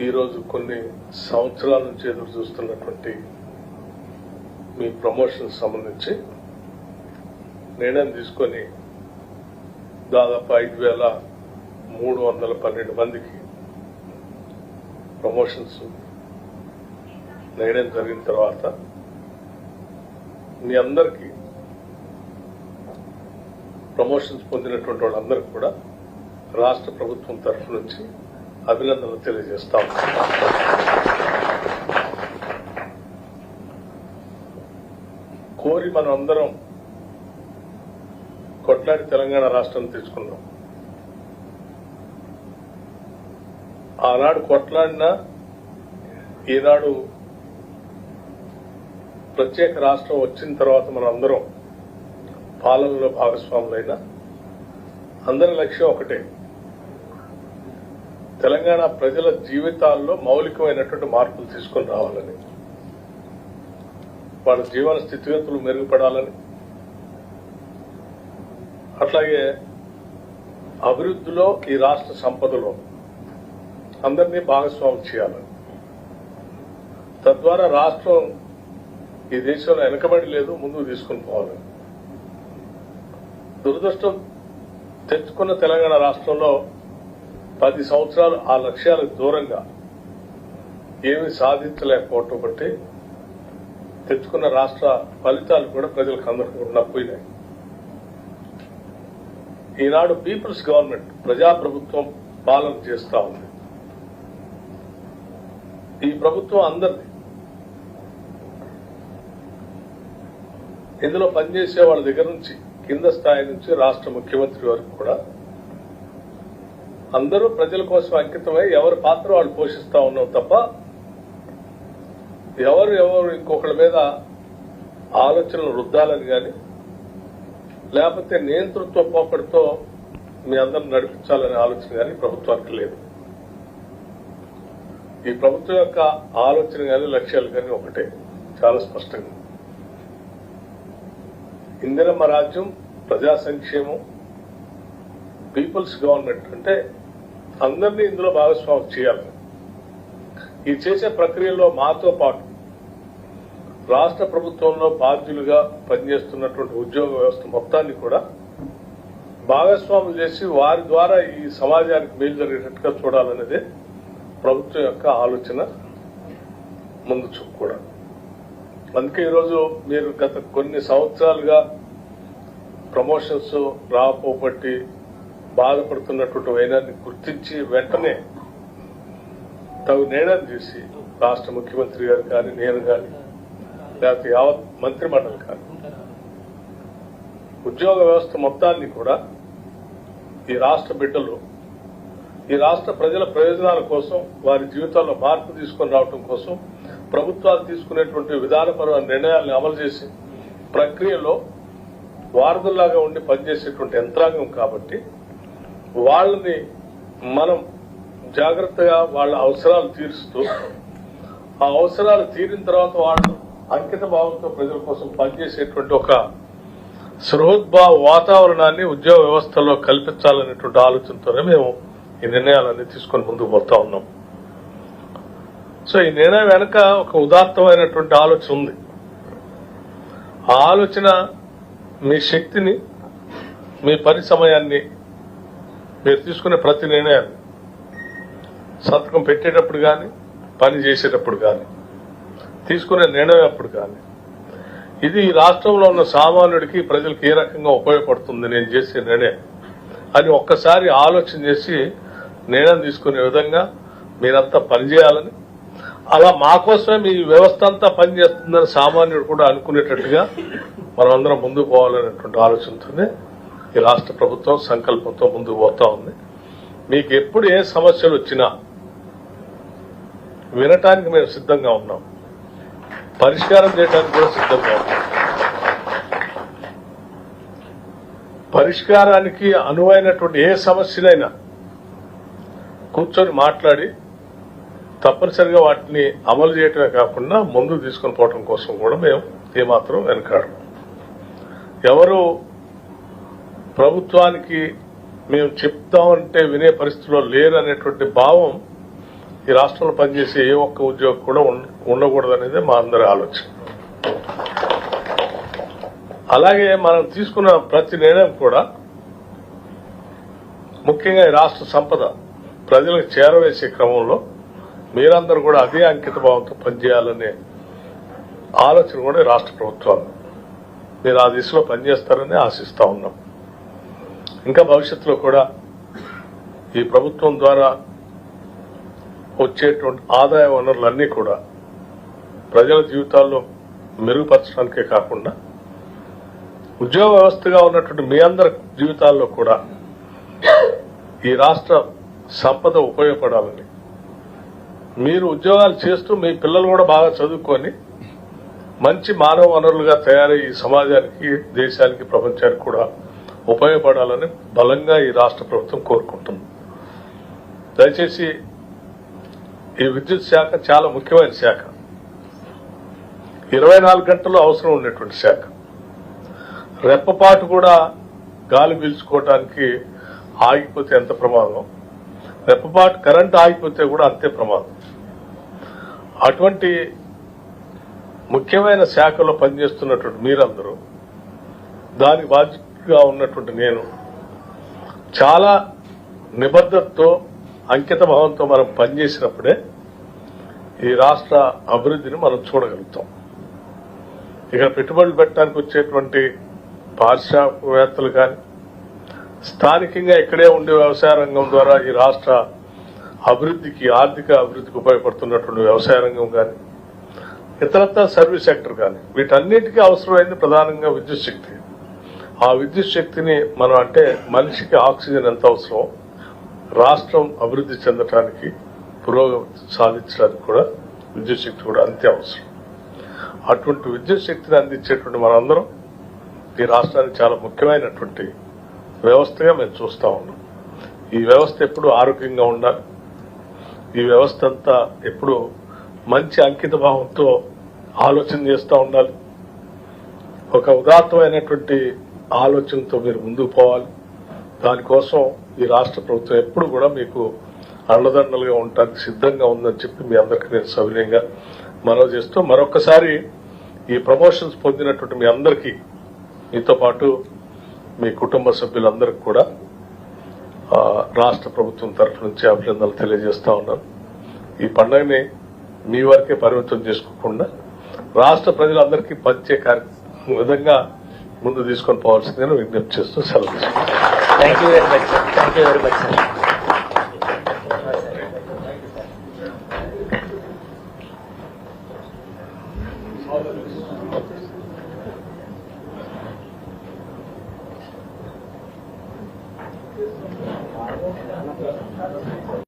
ఈరోజు కొన్ని సంవత్సరాల నుంచి ఎదురు చూస్తున్నటువంటి మీ ప్రమోషన్ సంబంధించి నిర్ణయం తీసుకొని దాదాపు 5,312 మందికి ప్రమోషన్స్ నిర్ణయం జరిగిన తర్వాత మీ అందరికీ ప్రమోషన్స్ పొందినటువంటి వాళ్ళందరికీ కూడా రాష్ట్ర ప్రభుత్వం తరఫు నుంచి అభినందనలు తెలియజేస్తాం. కోరి మనం అందరం కొట్లాడి తెలంగాణ రాష్ట్రం తెచ్చుకున్నాం. ఆనాడు కొట్లాడినా ఈనాడు ప్రత్యేక రాష్ట్రం వచ్చిన తర్వాత మనం అందరం పాలనలో భాగస్వాములైనా అందరి లక్ష్యం ఒకటే, తెలంగాణ ప్రజల జీవితాల్లో మౌలికమైనటువంటి మార్పులు తీసుకొని రావాలని, వాళ్ళ జీవన స్థితిగతులు మెరుగుపడాలని, అట్లాగే అభివృద్ధిలో ఈ రాష్ట్ర సంపదలో అందరినీ భాగస్వామ్యం చేయాలని, తద్వారా రాష్ట్రం ఈ దేశంలో వెనకబడి లేదు, ముందుకు తీసుకుని పోవాలని. దురదృష్టం, తెచ్చుకున్న తెలంగాణ రాష్ట్రంలో 10 సంవత్సరాలు ఆ లక్ష్యాలకు దూరంగా ఏమీ సాధించలేకపోవటం బట్టి తెచ్చుకున్న రాష్ట్ర ఫలితాలు కూడా ప్రజలకు అందకుండా పోయినాయి. ఈనాడు పీపుల్స్ గవర్నమెంట్, ప్రజాప్రభుత్వం పాలన చేస్తా ఉంది. ఈ ప్రభుత్వం అందరిది. ఇందులో పనిచేసే వాళ్ళ దగ్గర నుంచి కింద స్థాయి నుంచి రాష్ట్ర ముఖ్యమంత్రి వరకు కూడా అందరూ ప్రజల కోసం అంకితమై ఎవరి పాత్ర వాళ్ళు పోషిస్తా ఉన్నాం తప్ప ఎవరు ఇంకొకళ్ళ మీద ఆలోచనలు రుద్దాలని కానీ లేకపోతే నియంతృత్వ పోకడితో మీ అందరిని నడిపించాలనే ఆలోచన కానీ ప్రభుత్వానికి లేదు. ఈ ప్రభుత్వం యొక్క ఆలోచన కానీ లక్ష్యాలు కానీ ఒకటే, చాలా స్పష్టంగా. ఇందిరమ్మ రాజ్యం, ప్రజా సంక్షేమం, పీపుల్స్ గవర్నమెంట్ అంటే అందరినీ ఇందులో భాగస్వామ్యం చేయాలి. ఈ చేసే ప్రక్రియలో మాతో పాటు రాష్ట్ర ప్రభుత్వంలో బాధ్యులుగా పనిచేస్తున్నటువంటి ఉద్యోగ వ్యవస్థ మొత్తాన్ని కూడా భాగస్వాములు చేసి వారి ద్వారా ఈ సమాజానికి మేలు జరిగేటట్టుగా చూడాలనేదే ప్రభుత్వం యొక్క ఆలోచన, ముందు చూపు కూడా. అందుకే ఈరోజు మీరు గత కొన్ని సంవత్సరాలుగా ప్రమోషన్స్ రాకపోబట్టి బాధపడుతున్నటువంటి వైనాన్ని గుర్తించి వెంటనే తగు నిర్ణయం చేసి రాష్ట్ర ముఖ్యమంత్రి గారు కానీ, నేను కానీ, లేకపోతే యావత్ మంత్రిమండలి కానీ ఉద్యోగ వ్యవస్థ మొత్తాన్ని కూడా ఈ రాష్ట్ర బిడ్డలు, ఈ రాష్ట్ర ప్రజల ప్రయోజనాల కోసం, వారి జీవితాల్లో మార్పు తీసుకొని రావడం కోసం ప్రభుత్వాలు తీసుకునేటువంటి విధానపరమైన నిర్ణయాలను అమలు చేసే ప్రక్రియలో వారధుల్లాగా ఉండి పనిచేసేటువంటి యంత్రాంగం కాబట్టి వాళ్ళని మనం జాగ్రత్తగా వాళ్ళ అవసరాలు తీరుస్తూ, ఆ అవసరాలు తీరిన తర్వాత వాళ్ళు అంకిత భావంతో ప్రజల కోసం పనిచేసేటువంటి ఒక సృహోద్భావ వాతావరణాన్ని ఉద్యోగ వ్యవస్థలో కల్పించాలనేటువంటి ఆలోచనతోనే మేము ఈ నిర్ణయాలన్నీ తీసుకొని ముందుకు పోతా ఉన్నాం. సో ఈ నిర్ణయం వెనక ఒక ఉదాత్తమైనటువంటి ఆలోచన ఉంది. ఆ ఆలోచన మీ శక్తిని, మీ పని సమయాన్ని, మీరు తీసుకునే ప్రతి నిర్ణయాన్ని సంతకం పెట్టేటప్పుడు కానీ, పని చేసేటప్పుడు కానీ, తీసుకునే నిర్ణయం అప్పుడు కానీ, ఇది ఈ రాష్ట్రంలో ఉన్న సామాన్యుడికి, ప్రజలకు ఏ రకంగా ఉపయోగపడుతుంది నేను చేసే నిర్ణయం అని ఒక్కసారి ఆలోచన చేసి నిర్ణయం తీసుకునే విధంగా మీరంతా పనిచేయాలని, అలా మా కోసమే మీ వ్యవస్థ అంతా పనిచేస్తుందని సామాన్యుడు కూడా అనుకునేటట్టుగా మనం అందరం ముందుకు పోవాలనేటువంటి ఆలోచనతోనే ఈ రాష్ట్ర ప్రభుత్వం సంకల్పంతో ముందుకు పోతా ఉంది. మీకు ఎప్పుడు ఏ సమస్యలు వచ్చినా వినటానికి మేము సిద్ధంగా ఉన్నాం, పరిష్కారం చేయడానికి కూడా సిద్ధంగా ఉన్నాం. పరిష్కారానికి అనువైనటువంటి ఏ సమస్యనైనా కూర్చొని మాట్లాడి తప్పనిసరిగా వాటిని అమలు చేయటమే కాకుండా ముందుకు తీసుకుని పోవడం కోసం కూడా మేము ఏమాత్రం వెనకాడము. ఎవరు ప్రభుత్వానికి మేము చెప్తామంటే వినే పరిస్థితిలో లేరనేటువంటి భావం ఈ రాష్ట్రంలో పనిచేసే ఏ ఒక్క ఉద్యోగం కూడా ఉండకూడదనేది మా అందరి ఆలోచన. అలాగే మనం తీసుకున్న ప్రతి నిర్ణయం కూడా ముఖ్యంగా ఈ రాష్ట్ర సంపద ప్రజలకు చేరవేసే క్రమంలో మీరందరూ కూడా అదే అంకిత భావంతో పనిచేయాలనే ఆలోచన కూడా ఈ రాష్ట్ర ప్రభుత్వాలు మీరు ఆ దిశలో పనిచేస్తారని ఆశిస్తా ఉన్నాం. ఇంకా భవిష్యత్తులో కూడా ఈ ప్రభుత్వం ద్వారా వచ్చేటువంటి ఆదాయ వనరులన్నీ కూడా ప్రజల జీవితాల్లో మెరుగుపరచడానికే కాకుండా ఉద్యోగ వ్యవస్థగా ఉన్నటువంటి మీ అందరి జీవితాల్లో కూడా ఈ రాష్ట్ర సంపద ఉపయోగపడాలని, మీరు ఉద్యోగాలు చేస్తూ మీ పిల్లలు కూడా బాగా చదువుకొని మంచి మానవ వనరులుగా తయారై ఈ సమాజానికి, దేశానికి, ప్రపంచానికి కూడా ఉపయోగపడాలని బలంగా ఈ రాష్ట్ర ప్రభుత్వం కోరుకుంటుంది. దయచేసి ఈ విద్యుత్ శాఖ చాలా ముఖ్యమైన శాఖ, 24 గంటలు అవసరం ఉన్నటువంటి శాఖ. రెప్పపాటు కూడా గాలి పీల్చుకోవటానికి ఆగిపోతే ఎంత ప్రమాదం, రెప్పపాటు కరెంట్ ఆగిపోతే కూడా అంతే ప్రమాదం. అటువంటి ముఖ్యమైన శాఖలో పనిచేస్తున్నటువంటి మీరందరూ, దానికి బాధ్యతగా ఉన్నటువంటి నేను, చాలా నిబద్ధతతో అంకిత భావంతో మనం పనిచేసినప్పుడే ఈ రాష్ట్ర అభివృద్ధిని మనం చూడగలుగుతాం. ఇక్కడ పెట్టుబడులు పెట్టడానికి వచ్చేటువంటి పారిశ్రామికవేత్తలు కానీ, స్థానికంగా ఇక్కడే ఉండే వ్యవసాయ రంగం ద్వారా ఈ రాష్ట్ర అభివృద్ధికి, ఆర్థిక అభివృద్ధికి ఉపయోగపడుతున్నటువంటి వ్యవసాయ రంగం కానీ, ఇతరత్ర సర్వీస్ సెక్టర్ కానీ, వీటన్నిటికీ అవసరమైంది ప్రధానంగా విద్యుత్ శక్తి. ఆ విద్యుత్ శక్తిని మనం, అంటే మనిషికి ఆక్సిజన్ ఎంత అవసరం, రాష్ట్రం అభివృద్ధి చెందడానికి, పురోగతి సాధించడానికి కూడా విద్యుత్ శక్తి కూడా అంతే అవసరం. అటువంటి విద్యుత్ శక్తిని అందించేటువంటి మనందరం ఈ రాష్ట్రానికి చాలా ముఖ్యమైనటువంటి వ్యవస్థగా మేము చూస్తా ఉన్నాం. ఈ వ్యవస్థ ఎప్పుడు ఆరోగ్యంగా ఉండాలి, ఈ వ్యవస్థ అంతా ఎప్పుడు మంచి అంకిత భావంతో ఆలోచన చేస్తూ ఉండాలి. ఒక ఉదాత్తమైనటువంటి ఆలోచనతో మీరు ముందుకు పోవాలి. దానికోసం ఈ రాష్ట్ర ప్రభుత్వం ఎప్పుడు కూడా మీకు అండదండలుగా ఉండటానికి సిద్ధంగా ఉందని చెప్పి మీ అందరికీ నేను సవినయంగా మనవి చేస్తూ, మరొకసారి ఈ ప్రమోషన్స్ పొందినటువంటి మీ అందరికీ, మీతో పాటు మీ కుటుంబ సభ్యులందరికీ కూడా రాష్ట్ర ప్రభుత్వం తరఫు నుంచి అభినందనలు తెలియజేస్తా ఉన్నాను. ఈ పండుగని మీ వరకే పరిమితం చేసుకోకుండా రాష్ట్ర ప్రజలందరికీ పంచే విధంగా ముందు తీసుకొని పోవాల్సిందని విజ్ఞప్తి చేస్తూ సెలవు తీసుకుంటాను.